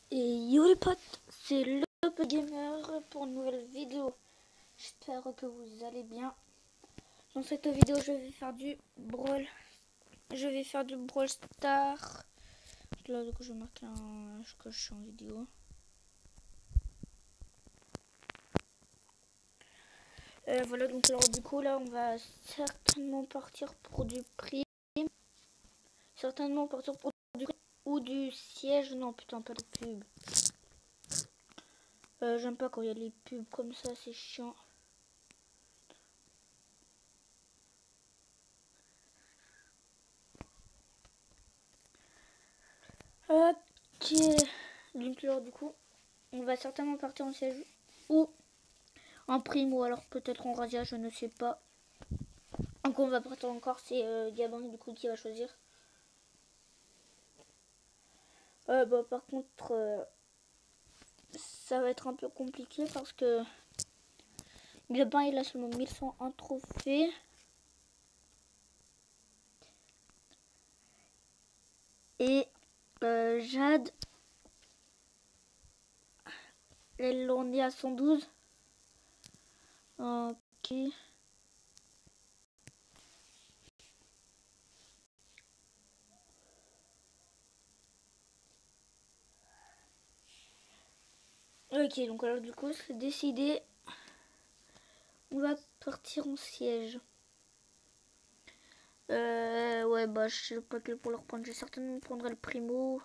Et yo les potes, c'est le Gamer pour une nouvelle vidéo. J'espère que vous allez bien. Dans cette vidéo, je vais faire du Brawl. Je vais faire du Brawl Star. Là, du coup, je marque que je suis en vidéo. Voilà, donc alors du coup, là, on va certainement partir pour du prix. Certainement partir pour du prix ou du siège. Non, putain, pas de pub. J'aime pas quand il y a les pubs comme ça, c'est chiant. Ok, donc alors du coup, on va certainement partir en siège ou en prime ou alors peut-être en radia, je ne sais pas. Donc on va partir encore, c'est Gabin du coup qui va choisir. Par contre, ça va être un peu compliqué parce que Gabin il a seulement 1101 trophées. Et Jade, elle en est à 112. Ok. Ok, donc alors du coup c'est décidé. On va partir en siège. Ouais, bah je sais pas quel pour leur prendre. Je vais certainement prendre le primo.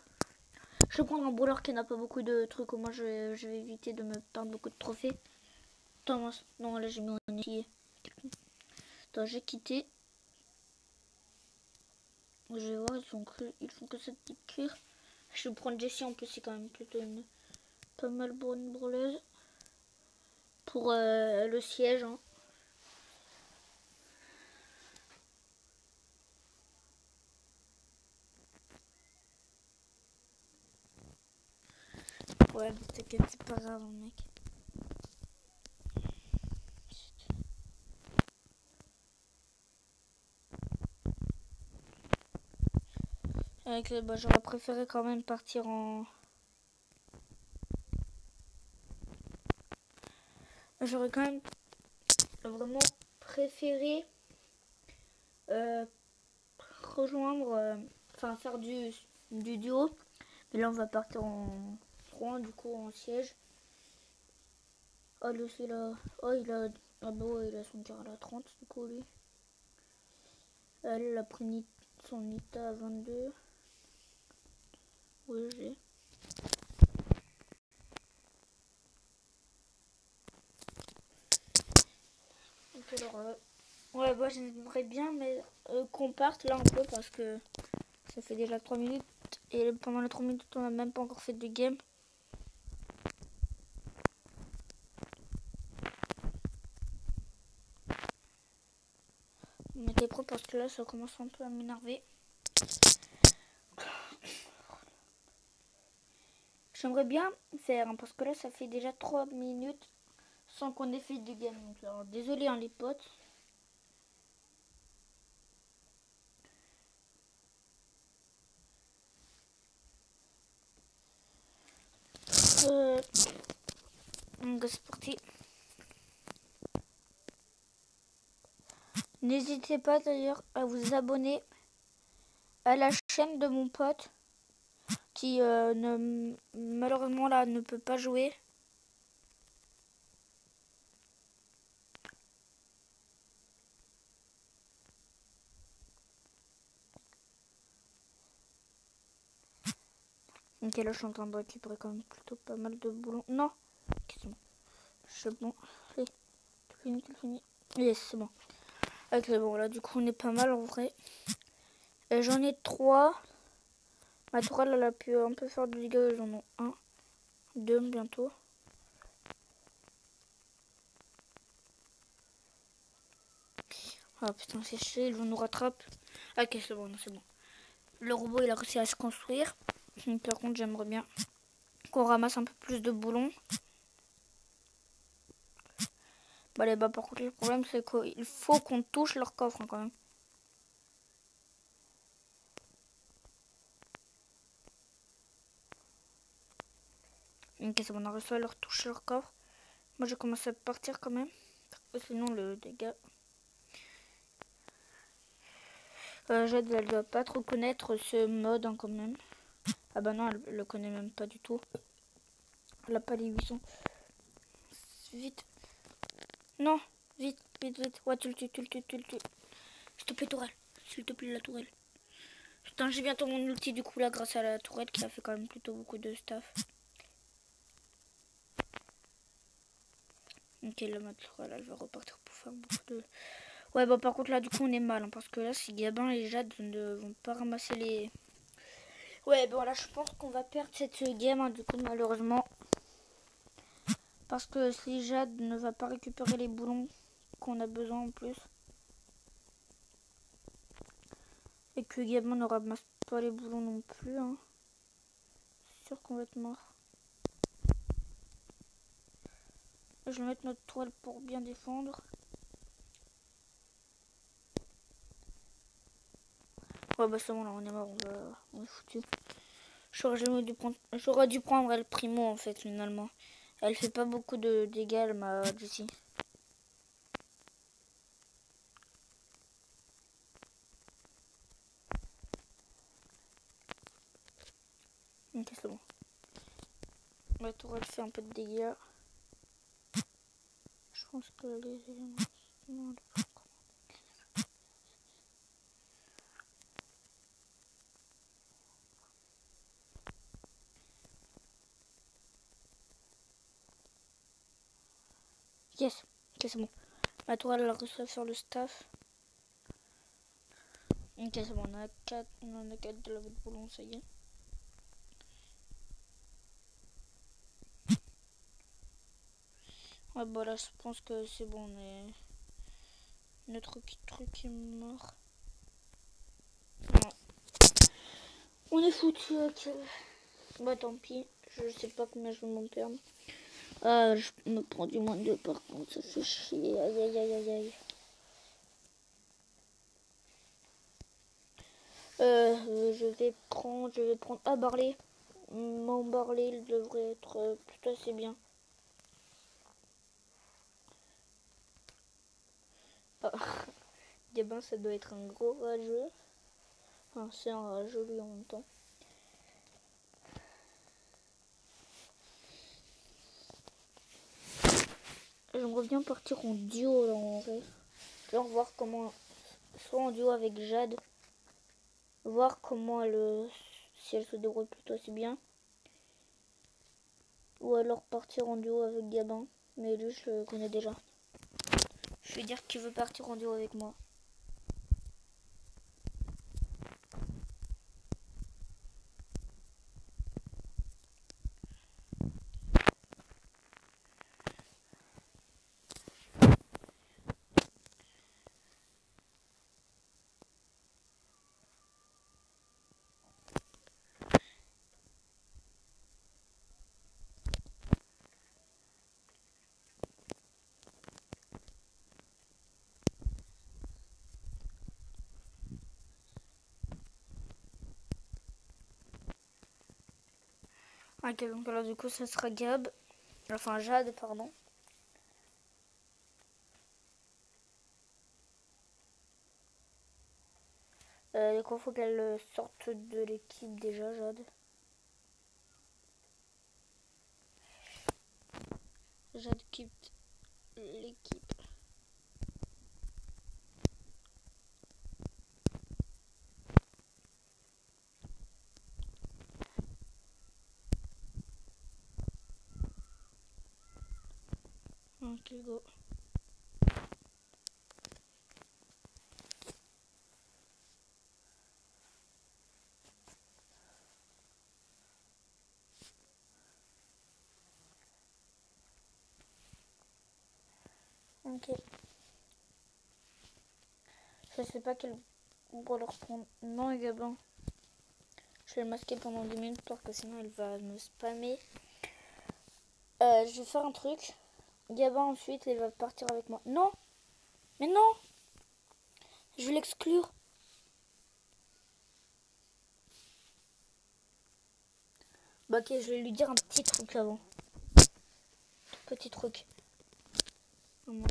Je vais prendre un brawler qui n'a pas beaucoup de trucs. Au moins je vais éviter de me perdre beaucoup de trophées. Attends, non, là j'ai mis un entier. Attends, j'ai quitté. Je vais voir, ils font que ça de petite cuir. Je vais prendre Jessie en plus, c'est quand même plutôt une pas mal bonne brawleuse. Pour le siège, hein. Ouais, mais t'inquiète, c'est pas grave, mec. Bah, j'aurais préféré quand même partir en... J'aurais quand même vraiment préféré rejoindre... Enfin, faire du duo. Mais là, on va partir en 3, du coup, en siège. Oh, lui aussi, là... Oh, il a... Ah bah ouais, il a son tir à la 30, du coup, lui. Elle a pris son Nita à 22. Oui, j'ai... Donc, alors... Ouais, bah j'aimerais bien mais qu'on parte là un peu parce que ça fait déjà 3 minutes et pendant les 3 minutes on n'a même pas encore fait de game. Mettez prêt parce que là ça commence un peu à m'énerver. J'aimerais bien faire hein, parce que là ça fait déjà 3 minutes sans qu'on ait fait de game. Donc alors, désolé hein, les potes. Donc c'est parti. N'hésitez pas d'ailleurs à vous abonner à la chaîne de mon pote qui malheureusement là ne peut pas jouer. Ok, là je suis en train de récupérer quand même plutôt pas mal de boulons. Non, c'est bon. C'est bon. Allez, tout fini. Yes, c'est bon. Ok, bon, là du coup on est pas mal en vrai. J'en ai 3. Ma tourelle elle a pu un peu faire de dégâts. J'en ai 1, 2 bientôt. Ah putain, c'est chier, ils vont nous rattraper. Ok, c'est bon, c'est bon. Le robot il a réussi à se construire. Par contre, j'aimerais bien qu'on ramasse un peu plus de boulons. Bah, allez, bah, par contre, le problème c'est qu'il faut qu'on touche leur coffre hein, quand même. Ok, c'est bon, on a réussi à leur toucher leur corps. Moi, j'ai commencé à partir quand même. Sinon, le dégât. Jade, elle doit pas trop connaître ce mode hein, quand même. Ah bah non, elle le connaît même pas du tout. Elle a pas les 800. Vite. Non, vite, vite, vite. Ouais, tu le tues. S'il te plaît, tourelle. S'il te plaît, la tourelle. Putain, j'ai bientôt mon ulti du coup là grâce à la tourelle qui a fait quand même plutôt beaucoup de stuff. Ok, la tourelle, elle va repartir pour faire beaucoup de... Ouais, bah par contre là, du coup, on est mal. Hein, parce que là, si Gabin et Jade ne vont pas ramasser les... Ouais, bon là, je pense qu'on va perdre cette game, hein, du coup, malheureusement. Parce que si Jade ne va pas récupérer les boulons qu'on a besoin en plus. Et que Gabin ne ramasse pas les boulons non plus. Hein. C'est sûr qu'on va être mort. Je vais mettre notre toile pour bien défendre. Ouais bah c'est bon là on est mort, on est foutu. J'aurais dû prendre El Primo en fait finalement. Elle fait pas beaucoup de dégâts ma Jessie. Ok c'est bon. Ma tour elle fait un peu de dégâts. Je pense que les éléments... Yes, ok c'est bon. Ma tour elle a réussi à faire le staff. Ok c'est bon, on en a 4 de la votre boulon, ça y est. Ouais bah là je pense que c'est bon, notre petit truc est mort. Non. On est foutu, ok. Bah tant pis, je sais pas combien je vais m'en perdre. Ah, je me prends du moins 2 par contre, ça fait chier. Aïe aïe aïe aïe aïe. Je vais prendre. Ah, Barley. Mon Barley, il devrait être plutôt assez bien. Ah. Eh ben, ça doit être un gros rageux. Enfin, c'est un rageux lui en même temps. J'aimerais bien partir en duo là en vrai. Genre voir comment. Soit en duo avec Jade. Voir comment elle. Si elle se débrouille plutôt assez bien. Ou alors partir en duo avec Gabin. Mais lui, je le connais déjà. Je vais dire qu'il veut partir en duo avec moi. Ok, donc là du coup ça sera Gab. Enfin Jade, pardon. Du coup faut qu'elle sorte de l'équipe déjà, Jade. Jade quitte l'équipe. Ok, go. Ok. Je sais pas quel pour leur prendre. Non, Gabin. Je vais le masquer pendant 10 minutes parce que sinon elle va me spammer. Je vais faire un truc. Gabin ensuite il va partir avec moi. Non. Mais non. Je vais l'exclure. Bah ok, je vais lui dire un petit truc avant. Petit truc. Voilà.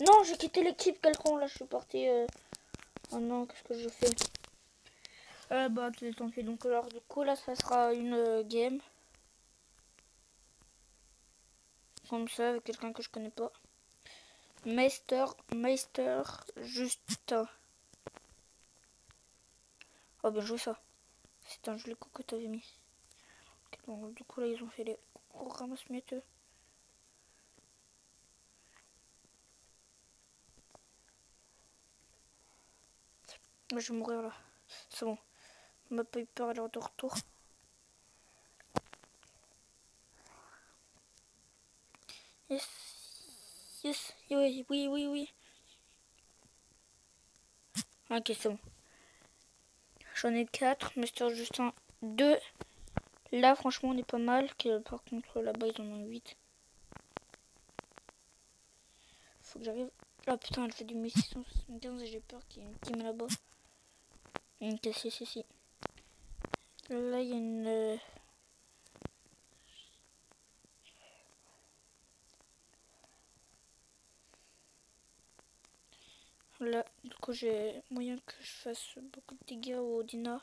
Non, j'ai quitté l'équipe, quel con, là, je suis parti. Oh non, qu'est-ce que je fais? Bah, tant pis. Donc, alors, du coup, là, ça sera une game. Comme ça, avec quelqu'un que je connais pas. Meister, juste. Oh, bien joué ça. C'est un joli coup que t'avais mis. Okay, bon, du coup, là, ils ont fait les ramasse-miettes. Je vais mourir là. C'est bon. On m'a pas eu peur à l'heure de retour. Yes. Yes. Oui, oui, oui, oui. Ok, c'est bon. J'en ai 4. Mister Justin 2. Là, franchement, on est pas mal. Par contre, là-bas, ils en ont 8. Faut que j'arrive. Ah putain, elle fait du 1675 et j'ai peur qu'il y ait une team là-bas. Ok, si. Là, il y a une... Là, du coup, j'ai moyen que je fasse beaucoup de dégâts au Dina.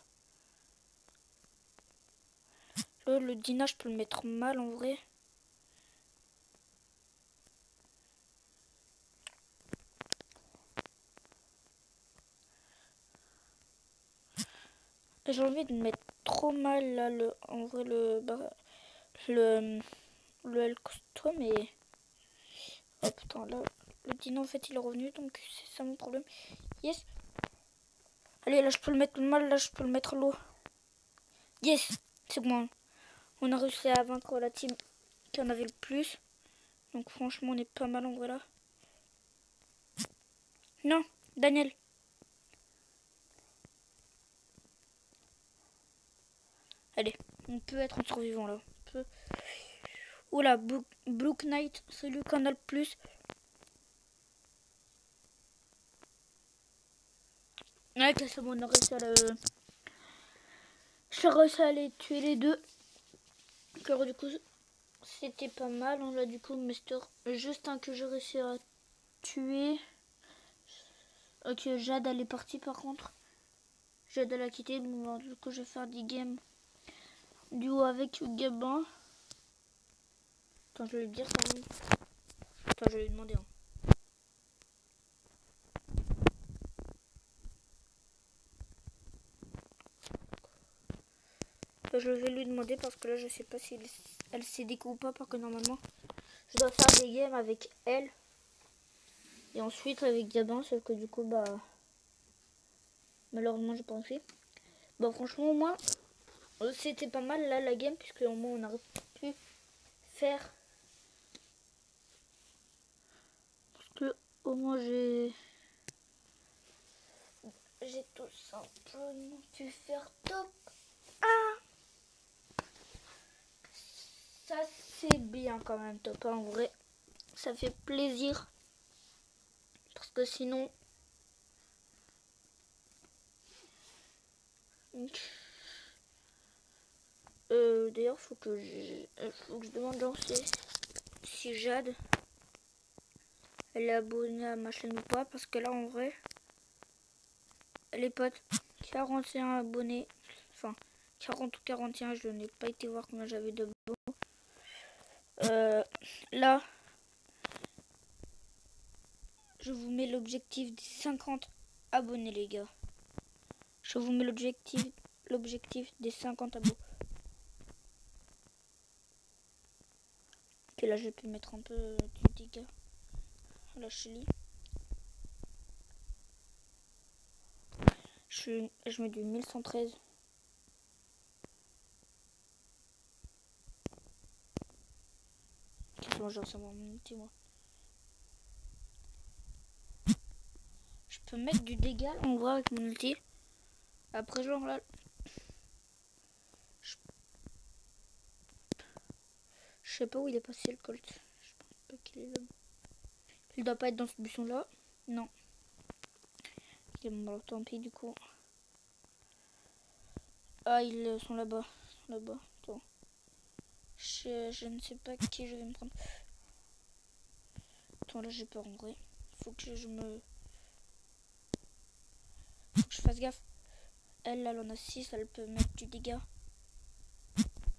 Là, le Dina, je peux le mettre mal en vrai. J'ai envie de mettre trop mal là, en vrai, le L costaud, mais... Oh putain, là, le Dina, en fait, il est revenu, donc c'est ça mon problème. Yes. Allez, là, je peux le mettre mal, là, je peux le mettre low. Yes, c'est bon. On a réussi à vaincre la team qui en avait le plus. Donc franchement, on est pas mal en vrai là. Non, Daniel. Allez, on peut être en survivant là. On peut... Oula, Blue Knight, celui qu'on a le plus. Ouais, c'est bon, on a réussi à le... J'ai réussi à les tuer les deux. Alors du coup, c'était pas mal. On a du coup Mister Justin que j'ai réussi à tuer. Ok, Jade elle est partie par contre. Jade elle a quitté. Bon, du coup, je vais faire 10 games duo avec Gabin. Attends, je vais lui dire quand même. Attends, je vais lui demander. Hein. Je vais lui demander parce que là, je sais pas si elle s'est découvert ou pas. Parce que normalement, je dois faire des games avec elle. Et ensuite avec Gabin. Sauf que du coup, bah... malheureusement, j'ai pas réussi. Bah franchement, moi, c'était pas mal là la game. Puisque au moins, on a pu faire... Parce que au moins, j'ai tout simplement pu faire top 1. Ça, c'est bien quand même, top 1 en vrai. Ça fait plaisir. Parce que sinon... D'ailleurs, faut que je demande genre si Jade elle est abonnée à ma chaîne ou pas. Parce que là, en vrai, les potes, 41 abonnés. Enfin, 40 ou 41, je n'ai pas été voir combien j'avais de là, je vous mets l'objectif des 50 abonnés, les gars. Je vous mets l'objectif des 50 abonnés. Ok, là, je peux mettre un peu du dégât à la Chili. Je mets du 1113. Ok, C'est bon, j'ai reçu mon ulti, moi. Je peux mettre du dégât, on voit, avec mon ulti. Après, genre là... Je sais pas où il est passé, le Colt. Je pense pas qu'il est là. Il doit pas être dans ce buisson-là. Non. Ok, bon, alors tant pis, du coup. Ah, ils sont là-bas. Là-bas. Attends. Je ne sais pas qui je vais me prendre. Attends, là, j'ai peur en vrai. Faut que je me... Faut que je fasse gaffe. Elle, là, elle en a 6. Elle peut mettre du dégât.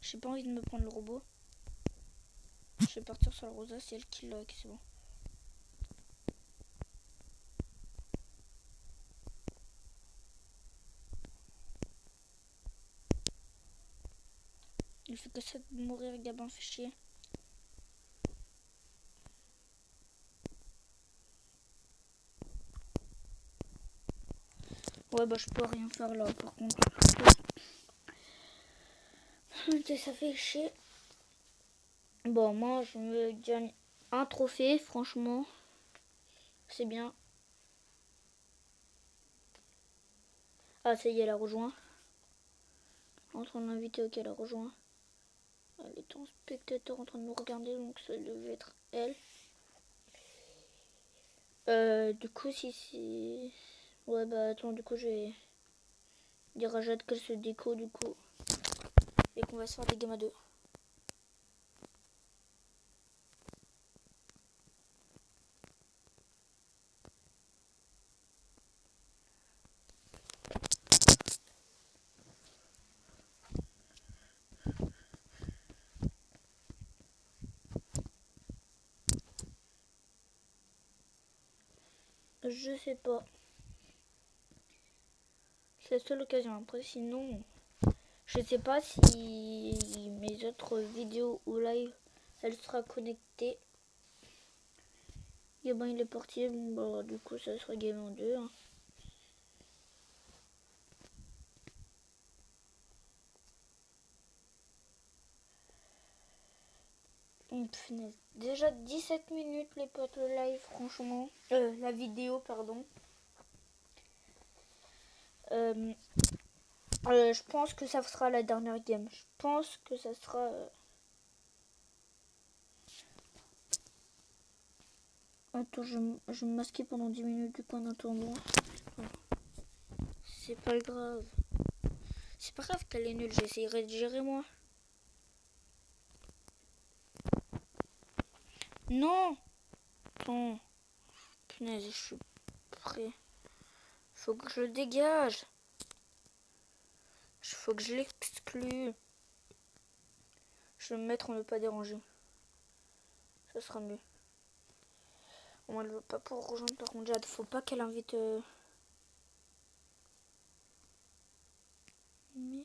J'ai pas envie de me prendre le robot. Je vais partir sur la Rosa. C'est elle qui l'a. Ok, c'est bon. Il fait que ça de mourir, Gabin, fait chier. Ouais, bah, je peux rien faire là, par contre. Ok, ça fait chier. Bon, moi, je me gagne un trophée, franchement. C'est bien. Ah, ça y est, elle a rejoint. En train de l'inviter, ok, elle a rejoint. Elle est en spectateur en train de nous regarder, donc ça devait être elle. Du coup, si... Ouais, bah attends, du coup, je vais dire à Jade qu'elle se déco, du coup. Et qu'on va se faire des games à deux. Je sais pas. C'est la seule occasion. Après, sinon, je sais pas si mes autres vidéos ou live, elle sera connectée. Et ben, il est parti. Bon, bah, du coup, ça sera game en deux. Hein. Déjà 17 minutes les potes le live, franchement. La vidéo, pardon. Je pense que ça sera la dernière game. Je pense que ça sera... Attends, je vais me masquer pendant 10 minutes du coup en attendant. C'est pas grave. C'est pas grave qu'elle est nulle, j'essayerai de gérer moi. Non. Attends. Punaise, je suis prêt. Faut que je le dégage. Faut que je l'exclue. Je vais me mettre en ne pas déranger. Ça sera mieux. Bon, elle veut pas pour rejoindre par contre Jade. Faut pas qu'elle invite... Mais...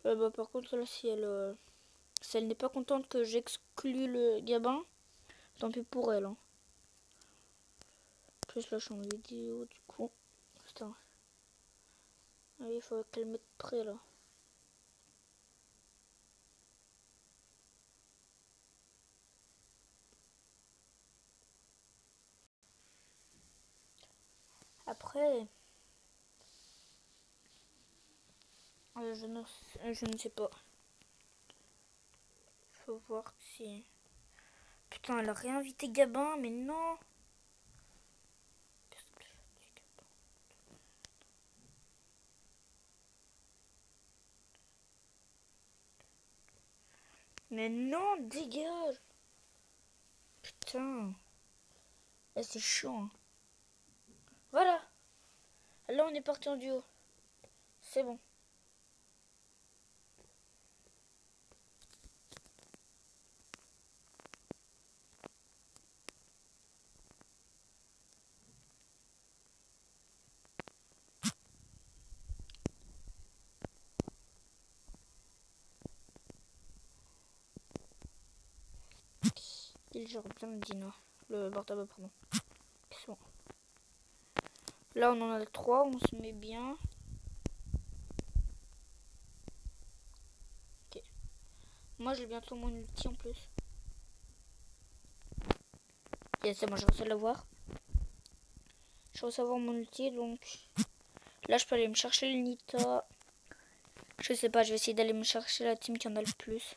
bah, par contre là, si elle n'est pas contente que j'exclue le Gabin, tant pis pour elle. Hein. Plus là, je suis en vidéo du coup. Putain. Allez, il faut qu'elle mette prêt là. Après, je ne sais pas. Faut voir si... Putain, elle a réinvité Gabin, mais non. Mais non, dégage. Putain. Là, c'est chiant. Hein. Voilà. Là, on est parti en duo. C'est bon. Il gère bien le dino. Le portable, pardon. C'est bon. Là, on en a 3. On se met bien. Ok. Moi, j'ai bientôt mon ulti en plus. Et c'est bon, j'ai réussi à l'avoir. J'ai réussi à avoir mon ulti, donc là je peux aller me chercher le Nita. Je sais pas, je vais essayer d'aller me chercher la team qui en a le plus.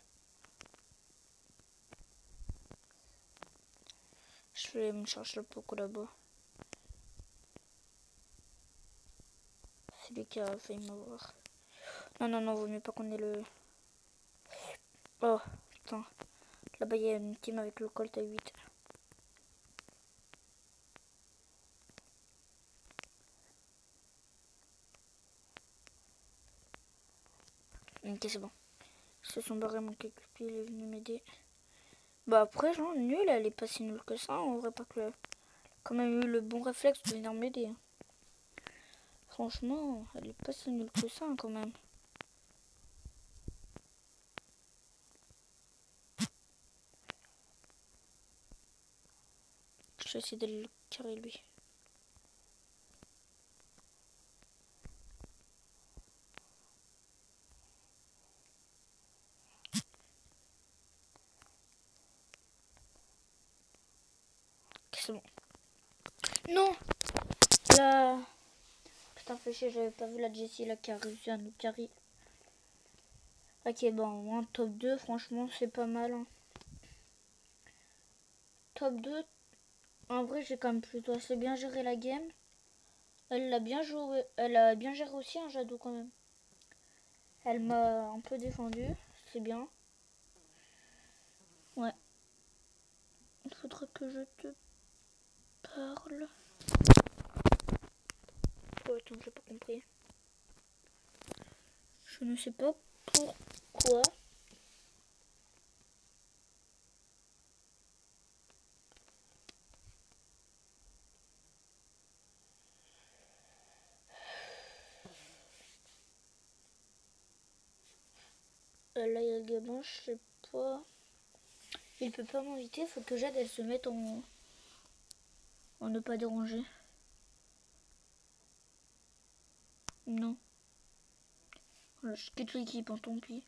Je vais me chercher le Poco là-bas. C'est lui qui a failli m'avoir. Non, non, non, vaut mieux pas qu'on ait le... Oh, putain. Là-bas, il y a une team avec le Colt à 8. Ok, c'est bon. Ils se sont barrés, mon Kekupi, il est venu m'aider. Bah après, genre, nul, elle est pas si nulle que ça. On aurait pas que... quand même eu le bon réflexe de venir m'aider. Franchement, elle est pas si nulle que ça, quand même. Je vais essayer d'aller le carrer, lui. Ok, c'est bon. Non! Là... Putain, fait chier, j'avais pas vu la Jessie là qui a réussi à nous carry. Ok, bon, moi, top 2, franchement, c'est pas mal. Hein. Top 2, en vrai, j'ai quand même plutôt assez bien géré la game. Elle l'a bien joué, elle a bien géré aussi un Jadou quand même. Elle m'a un peu défendu, c'est bien. Ouais. Il faudra que je te parle. Oh, attends, j'ai pas compris. Je ne sais pas pourquoi. Là, il y a le gamin, je sais pas. Il peut pas m'inviter, faut que Jade elle se mette en ne pas déranger. Non. Voilà, je quitte l'équipe, hein, tant pis.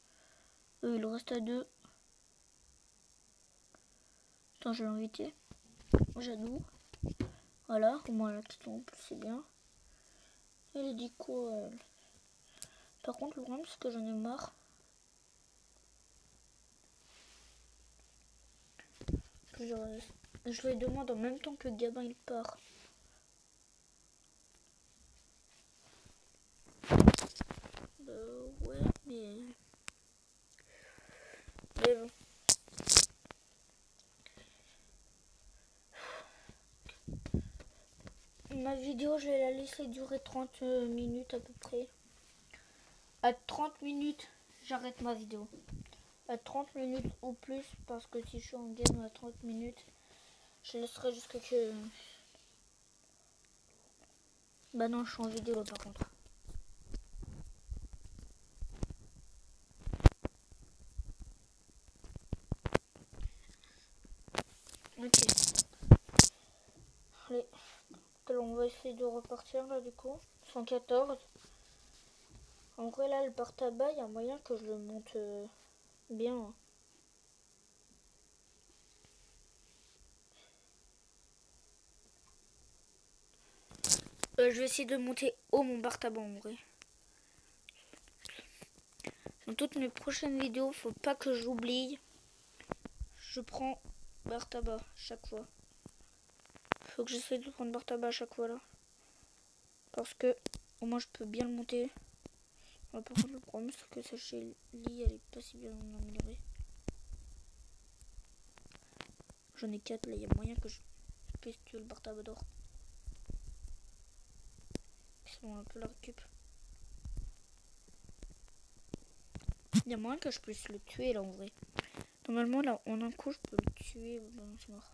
Il reste à 2. Attends, je vais l'inviter. Jadou. Voilà, au moins la question, c'est bien. Elle a dit quoi elle? Par contre, le problème, c'est que j'en ai marre. Je lui demande en même temps que Gabin il part. Ouais, mais bon. Ma vidéo, je vais la laisser durer 30 minutes à peu près. À 30 minutes, j'arrête ma vidéo. À 30 minutes ou plus, parce que si je suis en game à 30 minutes, je laisserai jusqu'à que... Bah non, je suis en vidéo par contre. Ok. Allez, on va essayer de repartir là du coup. 114. En vrai là, le bar-tabac, il y a moyen que je le monte bien. Je vais essayer de monter haut mon bar-tabac en vrai. Dans toutes mes prochaines vidéos, faut pas que j'oublie. Je prends bar-tabac chaque fois. Faut que j'essaie de prendre bar-tabac à chaque fois là. Parce que au moins je peux bien le monter. Par contre le problème c'est que sa chez Lee elle est pas si bien améliorée. J'en ai 4 là, il y a moyen que je puisse tuer le bar-tabac d'or. C'est bon, on peut la récup. Il y a moyen que je puisse le tuer là en vrai. Normalement là en un coup je peux le tuer. Bon c'est mort.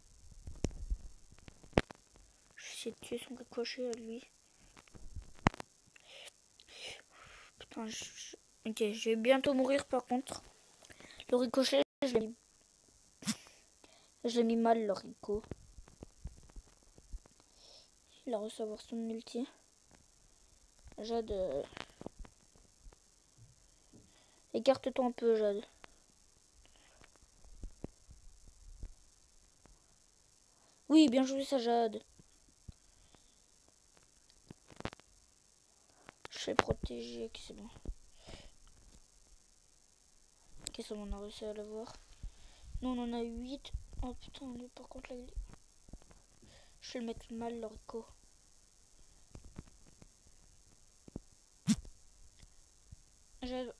Je vais essayer de tuer son ricochet à lui. Putain, ok, je vais bientôt mourir par contre. Le ricochet, je l'ai mis mal le rico. Il a reçu avoir son ulti. Jade. Écarte-toi un peu, Jade. Oui, bien joué, Sajad. Je vais protéger. Ok, c'est bon. Ok, c'est bon, on a réussi à l'avoir. Nous, on en a 8. Oh putain, lui, par contre, là, il est... Je vais le mettre mal, l'orico.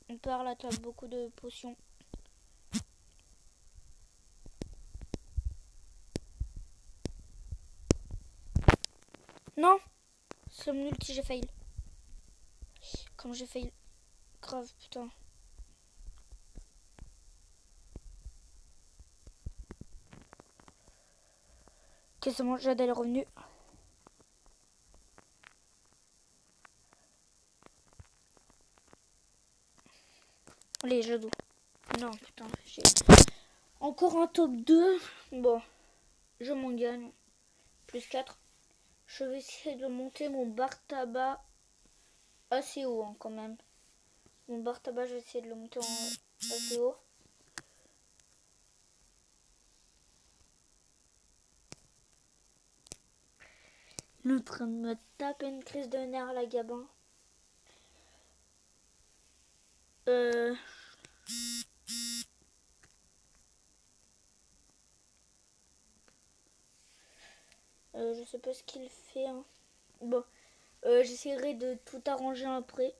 On parle là, t'as beaucoup de potions. Non, c'est mon ulti, j'ai fail. Comme j'ai fail. Grave, putain. Ok, c'est bon, Jade, elle est revenue. Allez, Jadou. Non, putain, j'ai... Encore un top 2. Bon, je m'en gagne. Plus 4. Je vais essayer de monter mon bar tabac assez haut, hein, quand même. Mon bar tabac, je vais essayer de le monter assez haut. Il est en train de me taper une crise de nerfs, la Gabin. Je sais pas ce qu'il fait. Hein. Bon, j'essaierai de tout arranger après.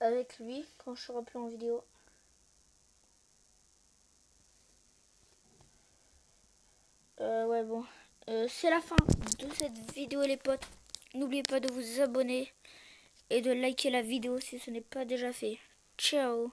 Avec lui, quand je serai plus en vidéo. Ouais, bon. C'est la fin de cette vidéo, les potes. N'oubliez pas de vous abonner et de liker la vidéo si ce n'est pas déjà fait. Ciao.